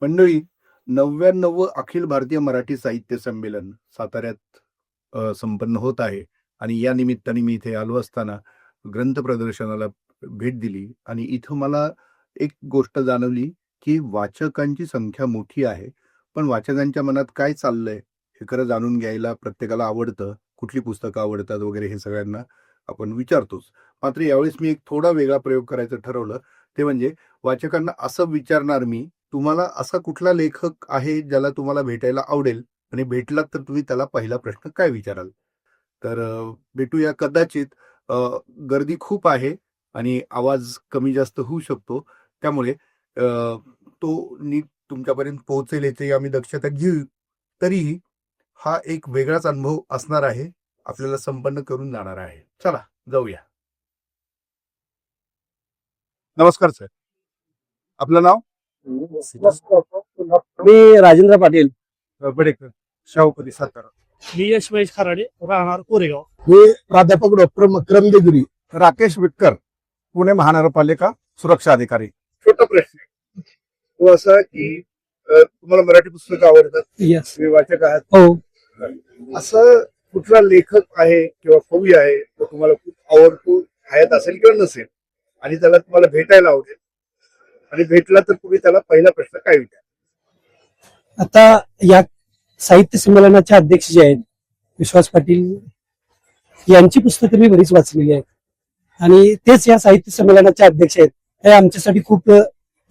मंडळी, 99व अखिल भारतीय मराठी साहित्य संमेलन साताऱ्यात संपन्न होत आहे आणि या निमित्ताने मी इथे आलो असताना ग्रंथ प्रदर्शनाला भेट दिली आणि इथं मला एक गोष्ट जाणवली की वाचकांची संख्या मोठी आहे, पण वाचकांच्या मनात काय चाललंय हे खरं जाणून घ्यायला प्रत्येकाला आवडतं. कुठली पुस्तकं आवडतात वगैरे हे सगळ्यांना आपण विचारतोच. मात्र यावेळेस मी एक थोडा वेगळा प्रयोग करायचं ठरवलं. ते म्हणजे वाचकांना असं विचारणार मी, तुम्हाला असा कुठला लेखक आहे ज्याला तुम्हाला भेटायला आवडेल आणि भेटलात तर तुम्ही त्याला पहिला प्रश्न काय विचाराल? तर भेटूया कदाचित. अ, गर्दी खूप आहे आणि आवाज कमी जास्त होऊ शकतो. त्यामुळे तो नीट तुमच्यापर्यंत पोहोचेल याची आम्ही दक्षता घेऊ. तरीही हा एक वेगळाच अनुभव असणार आहे. आपल्याला संपन्न करून जाणार आहे. चला जाऊया. नमस्कार सर. आपलं नाव? मी राजेंद्र पाटील. बडेकर, शाहूपुरी, सातारा. मी यश महेश खराडे, राहणार कोरेगाव. मी प्राध्यापक डॉक्टर मकरम देगुरी. राकेश विटकर, पुणे महानगरपालिका सुरक्षा अधिकारी. छोटा प्रश्न आहे. तो असा की तुम्हाला मराठी पुस्तकं आवडतात, यस. तुम्ही वाचक आहात. हो. असं कुठला लेखक आहे किंवा कवी आहे तो तुम्हाला खूप आवडतो, हयात असेल किंवा नसेल, आणि त्याला तुम्हाला भेटायला आवडेल, आणि भेटला तर तुम्ही त्याला पहिला प्रश्न काय विचार? आता या साहित्य संमेलनाचे अध्यक्ष जे आहेत विश्वास पाटील, यांची पुस्तकं मी बरीच वाचलेली आहेत आणि तेच या साहित्य संमेलनाचे अध्यक्ष आहेत. हे आमच्यासाठी खूप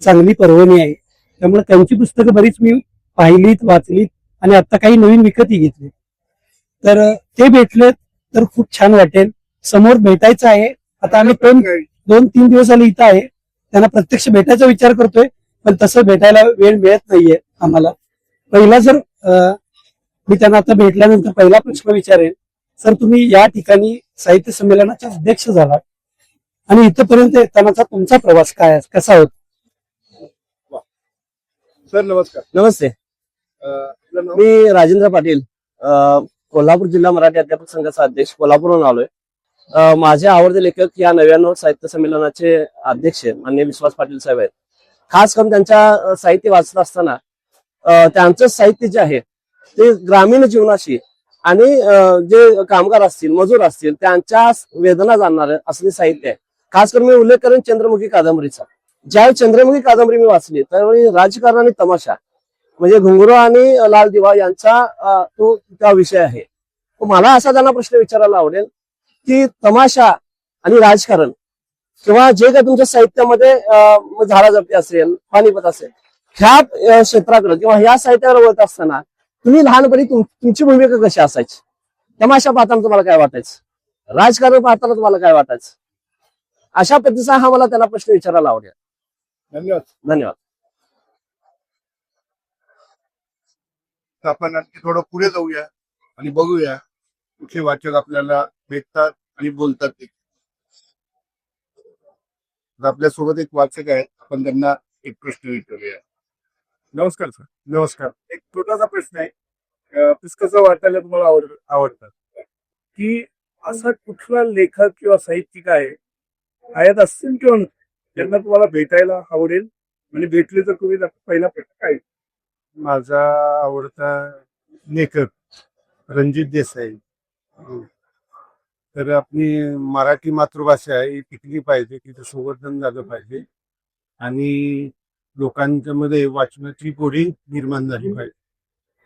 चांगली पर्वणी आहे. त्यामुळे त्यांची पुस्तकं बरीच मी पाहिलीत, वाचलीत आणि आता काही नवीन विकतही घेतली. तर ते भेटले तर खूप छान वाटेल. समोर भेटायचं आहे. आता आम्ही 2-3 दिवस झाले इथं आहे. त्यांना प्रत्यक्ष भेटायचा विचार करतोय, पण तसं भेटायला वेळ मिळत नाहीये आम्हाला. पहिला जर मी त्यांना आता भेटल्यानंतर पहिला प्रश्न विचारेल, सर तुम्ही या ठिकाणी साहित्य संमेलनाचे अध्यक्ष झाला आणि इथपर्यंत येतानाचा तुमचा प्रवास काय कसा होता? सर नमस्कार. नमस्ते. आपलं नाव? मी राजेंद्र पाटील, कोल्हापूर जिल्हा मराठी अध्यापक संघाचा अध्यक्ष, कोल्हापूरहून आलोय. माझे आवडते लेखक या 99 साहित्य संमेलनाचे अध्यक्ष माननीय विश्वास पाटील साहेब आहेत. खास करून त्यांच्या साहित्य वाचत असताना त्यांचं साहित्य जे आहे ते ग्रामीण जीवनाशी आणि जे कामगार असतील, मजूर असतील, त्यांच्या वेदना जाणणारे असले साहित्य आहे. खास करून मी उल्लेख करेन चंद्रमुखी कादंबरीचा. ज्यावेळी चंद्रमुखी कादंबरी मी वाचली त्यावेळी राजकारण आणि तमाशा म्हणजे घुंगरू आणि लाल दिवा यांचा तो त्या विषय आहे. मला असा त्यांना प्रश्न विचारायला आवडेल की तमाशा आणि राजकारण किंवा जे काही तुमच्या साहित्यामध्ये झाडाझडती असेल, पानिपत असेल, ह्या क्षेत्राकडे किंवा ह्या साहित्याकडे वळत असताना तुम्ही लहानपणी तुमची भूमिका कशी असायची? तमाशा पाहताना तुम्हाला काय वाटायचं? राजकारण पाहताना तुम्हाला काय वाटायचं? अशा पद्धतीचा हा मला त्यांना प्रश्न विचारायला आवडेल. धन्यवाद. धन्यवाद. आपण आणखी थोडं पुढे जाऊया आणि बघूया कुठले वाचक आपल्याला भेटतात आणि बोलतात ते. आपल्यासोबत एक वाचक आहेत, आपण त्यांना एक प्रश्न विचारूया. नमस्कार सर. नमस्कार. एक छोटासा प्रश्न आहे. पुस्तकं वाचायला तुम्हाला आवडतात की असा कुठला लेखक किंवा साहित्यिक आहे, हयात असतील किंवा नसतील, त्यांना तुम्हाला भेटायला आवडेल आणि भेटले तर तुम्ही त्याचा पहिला प्रश्न काय? माझा आवडता लेखक रणजित देसाई. तर आपली मराठी मातृभाषा आहे, टिकली पाहिजे, तिचं संवर्धन झालं पाहिजे आणि लोकांच्या मध्ये वाचनाची गोडी निर्माण झाली पाहिजे.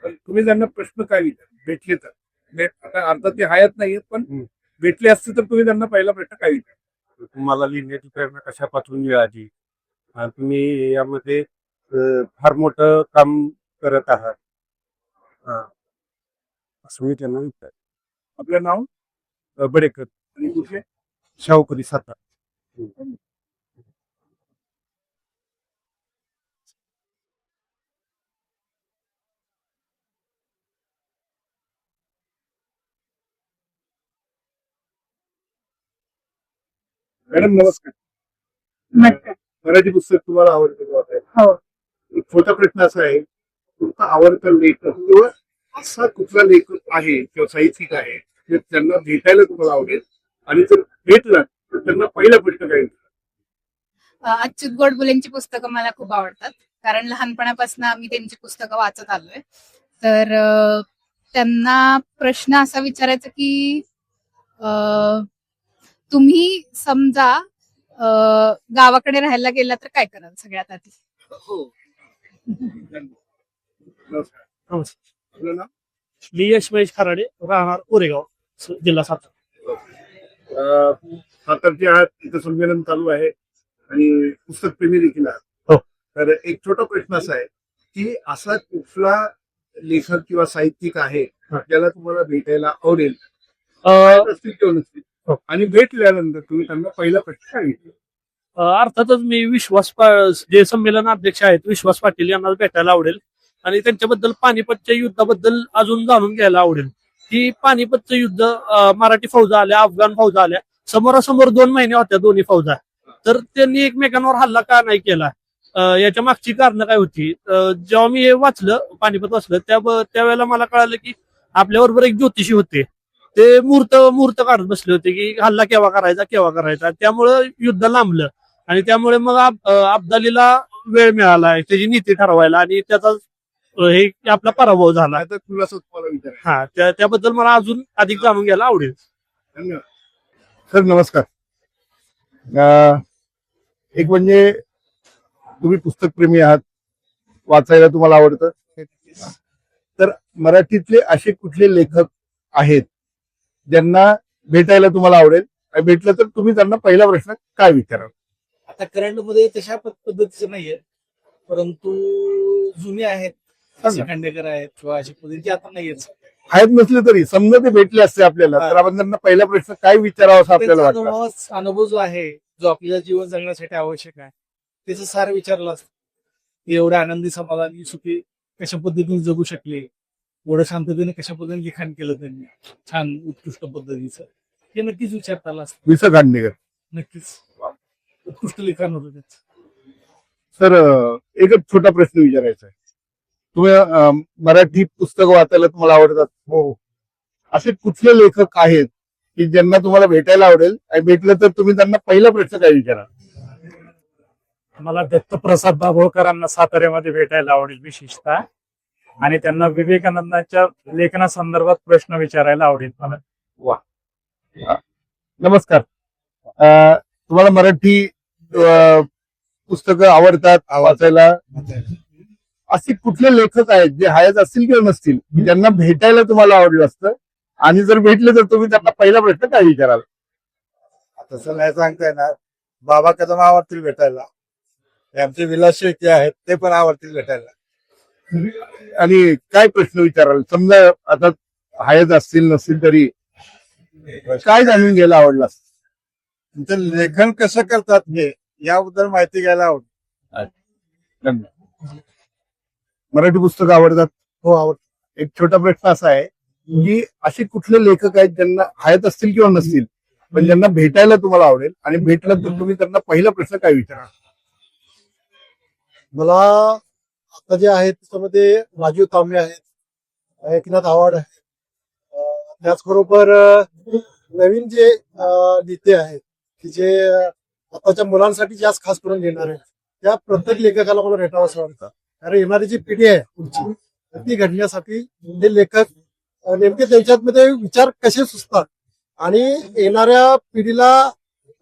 पण तुम्ही त्यांना प्रश्न काय विचार भेटले तर? आता अर्थात ते हयात नाहीये, पण भेटले असते तर तुम्ही त्यांना पहिला प्रश्न काय विचार? तुम्हाला लिहिण्याची प्रेरणा कशापासून मिळाली? तुम्ही यामध्ये फार मोठं काम करत आहात, असं मी त्यांना विचार. आपलं नाव? बडेकर, आणि कुठले? शाहूपुरी, सातारा. मॅडम नमस्कार. मराठी पुस्तक तुम्हाला आवडतं वाचायला? हो. एक छोटा प्रश्न असा आहे, तुमचा आवडता लेखक किंवा असा कुठला लेखक आहे किंवा साहित्यिक आहे जे त्यांना भेटायला तुम्हाला आवडेल, आणि जर भेटला तर त्यांना पहिला प्रश्न काय? अच्युत गोडबोलेंची पुस्तकं मला खूप आवडतात. कारण लहानपणापासून आम्ही त्यांची पुस्तकं वाचत आलोय. तर त्यांना प्रश्न असा विचारायचा की तुम्ही समजा गावाकडे राहायला गेला तर काय कराल सगळ्यात आधी? आपलं नाव? मी यश महेश खराडे, राहणार कोरेगाव, जिल्हा सातारा. सातारचे आहात, तिथं संमेलन चालू आहे आणि पुस्तक प्रेमी देखील आहात. हो. तर एक छोटा प्रश्न असा आहे की असा कुठला लेखक किंवा साहित्यिक आहे ज्याला तुम्हाला भेटायला आवडेल, असतील किंवा नसतील, हो. आणि भेटल्यानंतर तुम्ही त्यांना पहिला प्रश्न काय विचाराल? अर्थातच मी जे संमेलन अध्यक्ष आहेत विश्वास पाटील यांना भेटायला आवडेल आणि त्यांच्याबद्दल पानिपतच्या युद्धाबद्दल अजून जाणून घ्यायला आवडेल. की पानिपतचं युद्ध, मराठी फौजा आल्या, अफगाण फौजा आल्या, समोरासमोर 2 महिने होत्या दोन्ही फौजा, तर त्यांनी एकमेकांवर हल्ला का नाही केला, याच्या मागची कारणं काय होती. जेव्हा मी हे वाचलं, पानिपत वाचलं, त्यावेळेला मला कळालं की आपल्याबरोबर एक ज्योतिषी होते, ते मुहूर्त काढत बसले होते की हल्ला केव्हा करायचा. त्यामुळं युद्ध लांबलं आणि त्यामुळे मग अब्दालीला वेळ मिळाला त्याची नीती ठरवायला आणि त्याचा हे आपला पराभव झाला. आता तुला असं तुम्हाला विचारायचं. हा, त्याबद्दल मला अजून अधिक जाणून घ्यायला आवडेल. धन्यवाद. सर नमस्कार. एक म्हणजे तुम्ही पुस्तक प्रेमी आहात, वाचायला तुम्हाला आवडतं, तर मराठीतले असे कुठले लेखक आहेत ज्यांना भेटायला तुम्हाला आवडेल, आणि भेटलं तर तुम्ही त्यांना पहिला प्रश्न काय विचाराल? आता करंट मध्ये तशा पद्धतीचे नाहीये, परंतु जुने आहेत, खांडेकर आहेत किंवा अशा पद्धतीचे आता नाहीयेत. आहेत नसले तरी समजा ते भेटले असते आपल्याला, तर आपण त्यांना पहिला प्रश्न काय विचारावा असं आपल्याला त्यांचा वाटतं? अनुभव जो आहे, जो आपल्याला जीवन जगण्यासाठी आवश्यक आहे, त्याचं सार विचारलं असतं. एवढ्या आनंदी समाधानी सुखी कशा पद्धतीने जगू शकले, एवढं शांततेने कशा पद्धतीने लिखाण केलं त्यांनी, छान उत्कृष्ट पद्धतीचं, हे नक्कीच विचारता आलं असतं. विस खांडेकर. नक्कीच उत्कृष्ट लिखाण होतं त्याचं. सर एकच छोटा प्रश्न विचारायचा आहे. तुम्ही मराठी पुस्तक वाचायला तुम्हाला आवडतात? हो. असे कुठले लेखक आहेत की ज्यांना तुम्हाला भेटायला आवडेल, आणि भेटलं तर तुम्ही त्यांना पहिला प्रश्न काय विचाराल? मला दत्तप्रसाद दाभोळकरांना साताऱ्यामध्ये भेटायला आवडेल विशेषतः, आणि त्यांना विवेकानंदांच्या लेखनासंदर्भात प्रश्न विचारायला आवडेल मला. नमस्कार. तुम्हाला मराठी पुस्तकं आवडतात वाचायला? असे कुठले लेखक आहेत जे हयात असतील किंवा नसतील ज्यांना भेटायला तुम्हाला आवडलं असतं, आणि जर भेटले तर तुम्ही त्यांना पहिला प्रश्न काय विचाराल? तसं नाही सांगता येणार. बाबा कदम आवडतील भेटायला, आमचे विलास शेळके आहेत ते पण आवडतील भेटायला. आणि काय प्रश्न विचाराल? समजा आता हयात असतील नसतील तरी काय जाणून घ्यायला आवडलं असतं? त्यांचं लेखन कसं करतात हे याबद्दल माहिती घ्यायला आवडतं. मराठी पुस्तकं आवडतात? हो आवडतं. एक छोटा प्रश्न असा आहे की असे कुठले लेखक आहेत ज्यांना हयात असतील किंवा नसतील पण ज्यांना भेटायला तुम्हाला आवडेल, आणि भेटलं तर तुम्ही त्यांना पहिला प्रश्न काय विचाराल? मला आता जे आहेत त्याच्यामध्ये राजीव तांबे आहेत, एकनाथ आव्हाड आहे, त्याचबरोबर नवीन जे नेते आहेत की जे आताच्या मुलांसाठी जास्त खास करून घेणार आहेत, त्या प्रत्येक लेखकाला मला भेटावं असं वाटतं. कारण येणारी जी पिढी आहे पुढची, ती घडण्यासाठी हे लेखक नेमके त्यांच्यामध्ये विचार कसे सुचतात आणि येणाऱ्या पिढीला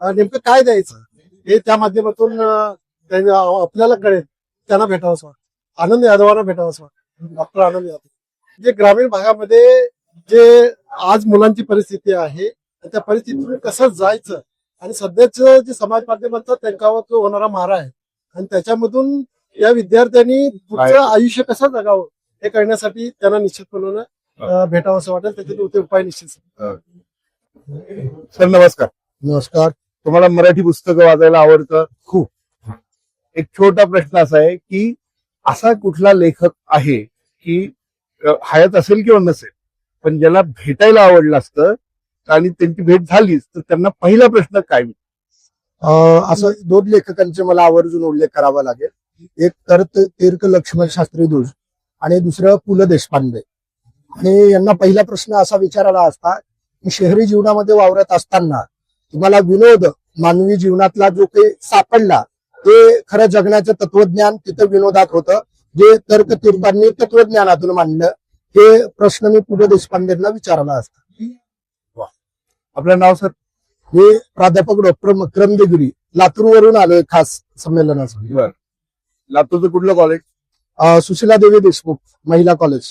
नेमकं काय द्यायचं हे त्या माध्यमातून आपल्याला कळेल. त्यांना भेटावं असं वाटतं. आनंद यादवांना भेटावं असं वाटतं. डॉक्टर आनंद यादव जे ग्रामीण भागामध्ये जे आज मुलांची परिस्थिती आहे त्या परिस्थितीतून कसं जायचं, आणि सध्याचं जे समाज माध्यमांचा त्यांच्यावर जो होणारा मारा आहे आणि त्याच्यामधून या विद्यार्थ्यांनी पुढचं आयुष्य कसं जगावं हे कळण्यासाठी त्यांना निश्चितपणे भेटावं असं वाटेल. त्याचे ते उपाय निश्चित. सर नमस्कार. नमस्कार. तुम्हाला मराठी पुस्तकं वाचायला आवडतं? खूप. एक छोटा प्रश्न असा आहे की असा कुठला लेखक आहे की हयात असेल किंवा नसेल पण ज्याला भेटायला आवडलं असतं आणि त्यांची भेट झालीच तर त्यांना पहिला प्रश्न काय? असं 2 लेखकांचे मला आवर्जून उल्लेख करावा लागेल. एक तर तीर्थ लक्ष्मण शास्त्री दूज आणि दुसरं पु ल देशपांडे. आणि यांना पहिला प्रश्न असा विचारायला असता की शहरी जीवनामध्ये वावरत असताना तुम्हाला विनोद मानवी जीवनातला जो काही सापडला ते खरं जगण्याचं तत्वज्ञान तिथं विनोदात होतं, जे तर्कतीर्थांनी तत्वज्ञानातून मांडलं. हे प्रश्न मी पु ल देशपांडेंना विचारला असता. आपलं नाव सर? मी प्राध्यापक डॉक्टर मकरम देगुरी, लातूरवरून आलोय खास संमेलनासाठी. बर. लातूरचं कुठलं कॉलेज? सुशीला देवी देशमुख महिला कॉलेज.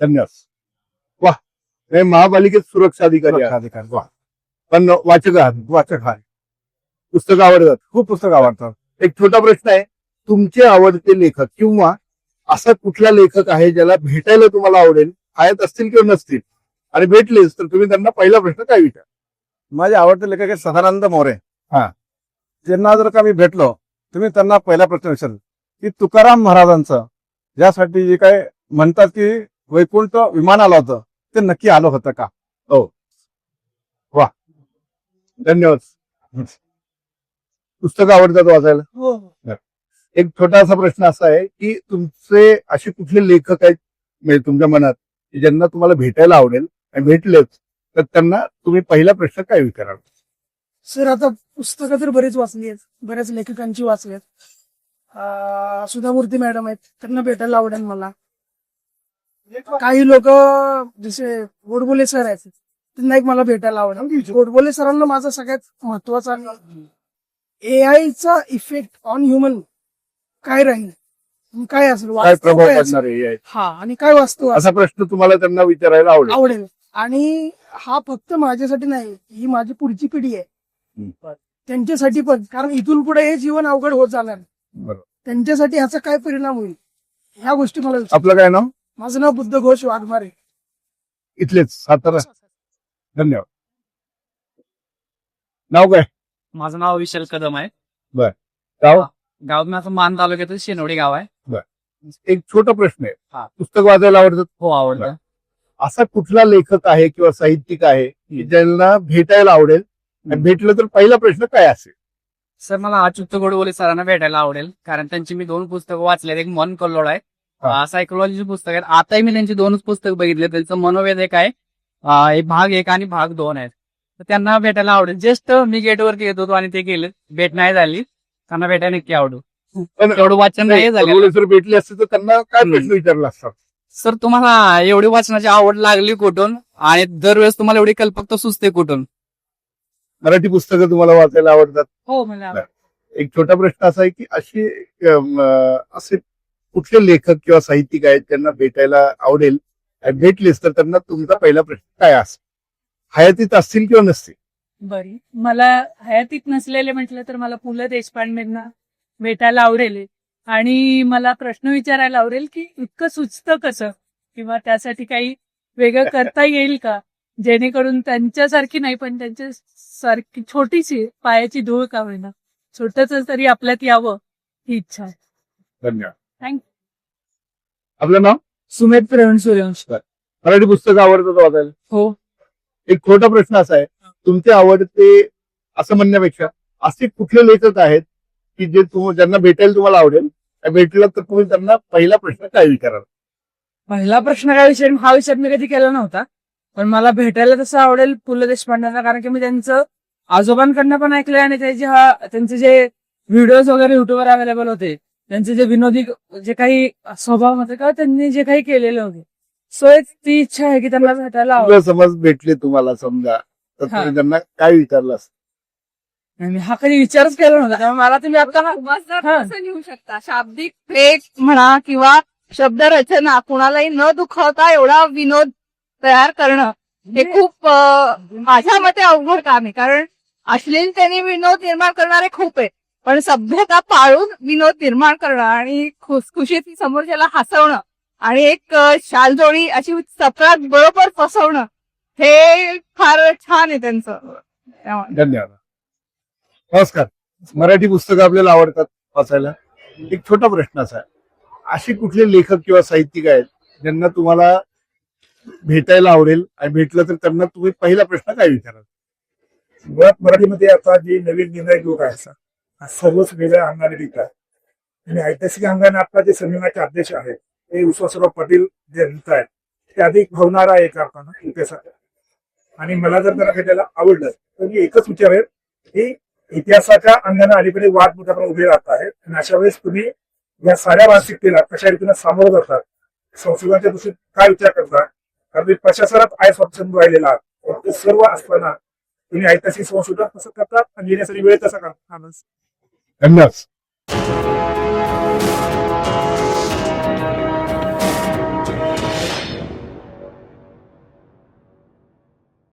धन्यवाद. वा, हे महापालिकेत सुरक्षा अधिकारी आहे. वा. पण वाचक आहात? वाचक आहे. पुस्तकं आवडतात? खूप पुस्तकं आवडतात. एक छोटा प्रश्न आहे, तुमचे आवडते लेखक किंवा असा कुठला लेखक आहे ज्याला भेटायला तुम्हाला आवडेल? आहेत असतील किंवा नसतील, आणि भेटलेच तर तुम्ही त्यांना पहिला प्रश्न काय विचार? माझे आवडते लेखक आहेत सदानंद मोरे. हा. त्यांना जर का मी भेटलो तुम्ही त्यांना पहिला प्रश्न विचारल की तुकाराम महाराजांचं ज्यासाठी जे काय म्हणतात की वैकुंठ विमान आलं होतं ते नक्की आलं होतं का? धन्यवाद. पुस्तकं आवडतात वाचायला? हो. एक छोटासा प्रश्न असा आहे की तुमचे असे कुठले लेखक आहेत म्हणजे तुमच्या मनात की ज्यांना तुम्हाला भेटायला आवडेल, आणि भेटलेच तर त्यांना तुम्ही पहिला प्रश्न काय विचाराल? सर आता पुस्तकं तर बरेच वाचली आहेत, बऱ्याच लेखकांची वाचली आहेत. सुधा मूर्ती मॅडम आहेत, त्यांना भेटायला आवडेल मला. काही लोक जसे गोडबोले सर आहेत, त्यांना एक मला भेटायला आवडेल. गोडबोले सरांना माझा सगळ्यात महत्वाचा एआयचा इफेक्ट ऑन ह्युमन काय राहील, काय असेल, काय वास्तव प्रभाव काय असेल, पडणार आहे? हा, आणि काय वास्तव असा प्रश्न तुम्हाला त्यांना विचारायला आवडेल? आवडेल. आणि हा फक्त माझ्यासाठी नाही, ही माझी पुढची पिढी आहे, त्यांच्यासाठी पण. कारण इथून पुढे हे जीवन अवघड होत जाणार, बरोबर. त्यांच्यासाठी ह्याचा काय परिणाम होईल ह्या गोष्टी मला आपलं काय नाव? माझं नाव बुद्ध घोष वाघमारे, इथलेच सातारा. धन्यवाद. नाव काय? माझं नाव विशाल कदम आहे. गाव? गाव माझं मान तालुक्यातील शेनवडी गाव आहे. एक छोटा प्रश्न आहे, हा. पुस्तक वाचायला आवडतात? हो, आवडतं. असा कुठला लेखक आहे किंवा साहित्यिक आहे की ज्यांना भेटायला आवडेल, आणि भेटलं तर पहिला प्रश्न काय असेल? सर मला अच्युत गोडबोले सरांना भेटायला आवडेल, कारण त्यांची मी 2 पुस्तकं वाचलेत. एक मन कल्लोळ आहे, सायकोलॉजीची पुस्तक आहेत. आताही मी त्यांची 2 पुस्तक बघितले. त्यांचं मनोवेद एक आहे, भाग 1 आणि भाग 2 आहेत. तर त्यांना भेटायला आवडेल. जस्ट मी गेटवरती येत होतो आणि ते गेले, भेट नाही झाली. त्यांना भेटायला नक्की आवडू. पण तेवढं वाचन नाही झालं. गोडबोले सर भेटले असते तर त्यांना काय प्रश्न विचारला असता? सर तुम्हाला एवढी वाचनाची आवड लागली कुठून, आणि दरवेळेस तुम्हाला एवढी कल्पकता सुचते कुठून? मराठी पुस्तकं तुम्हाला वाचायला आवडतात? हो मला एक छोटा प्रश्न असा आहे की असे कुठले लेखक किंवा साहित्यिक आहेत त्यांना भेटायला आवडेल, आणि भेटलेच तर त्यांना तुमचा पहिला प्रश्न काय असेल? हयातीत असतील किंवा नसतील? बरी मला हयातीत नसलेले म्हटलं तर मला पु ल देशपांडेंना भेटायला आवडेल, आणि मला प्रश्न विचारायला आवडेल की इतकं सुचतं कसं, किंवा त्यासाठी काही वेगळं करता येईल का, जेणेकरून त्यांच्यासारखी नाही पण त्यांच्यासारखी छोटीशी पायाची धूळ का होईना, छोटच तरी आपल्यात यावं ही इच्छा आहे. धन्यवाद. थँक्यू. आपलं नाव? सुमेध प्रवीण सूर्यवंशी. मराठी पुस्तकं आवडतात वाचायला? हो. एक छोटा प्रश्न असा आहे, तुमचे आवडते असं म्हणण्यापेक्षा असे कुठले लेखक आहेत की जे ज्यांना भेटायला तुम्हाला आवडेल, भेटलं तर तुम्ही त्यांना पहिला प्रश्न काय विचाराल? पहिला प्रश्न काय विचार, हा विचार मी कधी केला नव्हता, पण मला भेटायला तसं आवडेल पु ल देशपांडेंना, कारण की मी त्यांचं आजोबांकडनं पण ऐकलंय, आणि त्यांचे जे व्हिडिओज वगैरे युट्यूबवर अवेलेबल होते, त्यांचे जे विनोदी जे काही स्वभाव होते का त्यांनी जे काही केलेले होते, सो एक ती इच्छा आहे की त्यांना भेटायला आवडेल. समज भेटले तुम्हाला समजा तर तुम्ही त्यांना काय विचारलं असतं? मी हा कधी विचारच केला नव्हता, त्यामुळे मला तुम्ही आता कसं लिहू शकता, शाब्दिक फेक म्हणा किंवा शब्दरचना कुणालाही न दुखवता एवढा विनोद तयार करणं हे खूप माझ्या मते अवघड काम आहे. कारण अश्लीलतेने विनोद निर्माण करणारे खूप आहेत, पण सभ्यता पाळून विनोद निर्माण करणं आणि खुसखुशीत समोरच्याला हसवणं आणि एक शालजोडी अशी चपरात बरोबर फसवणं हे फार छान आहे त्यांचं. धन्यवाद. नमस्कार. मराठी पुस्तकं आपल्याला आवडतात वाचायला? एक छोटा प्रश्न असा आहे, असे कुठले लेखक किंवा साहित्यिक आहेत ज्यांना तुम्हाला भेटायला आवडेल, आणि भेटलं तर त्यांना तुम्ही पहिला प्रश्न काय विचाराल? मुळात मराठीमध्ये आता जे नवीन निर्णायक लोक आहेत सर्वच वेगळ्या अंगाने दिसतात, आणि ऐतिहासिक अंगाने आता जे संमेलनाचे अध्यक्ष आहेत ते विश्वासराव पाटील जे नेता आहेत ते अधिक भावणारा एक अर्थानं इतिहासात. आणि मला जर त्यांना भेटायला आवडलं तर मी एकच विचारेल की इतिहासाच्या अंगाने अलीकडे वाद मोठ्या प्रमाणात उभे राहत आहेत आणि अशा वेळेस तुम्ही या साऱ्या मानसिकतेला कशा रीतीने सामोरं जातात, संशोधनाच्या दृष्टीत काय विचार करता? कारण तुम्ही प्रशासनात आय स्वातंत्र्य राहिलेला आहात, ते सर्व असताना तुम्ही ऐतिहासिक संशोधन कसं करतात आणि येण्यासाठी वेळ कसा काढता? धन्यवाद.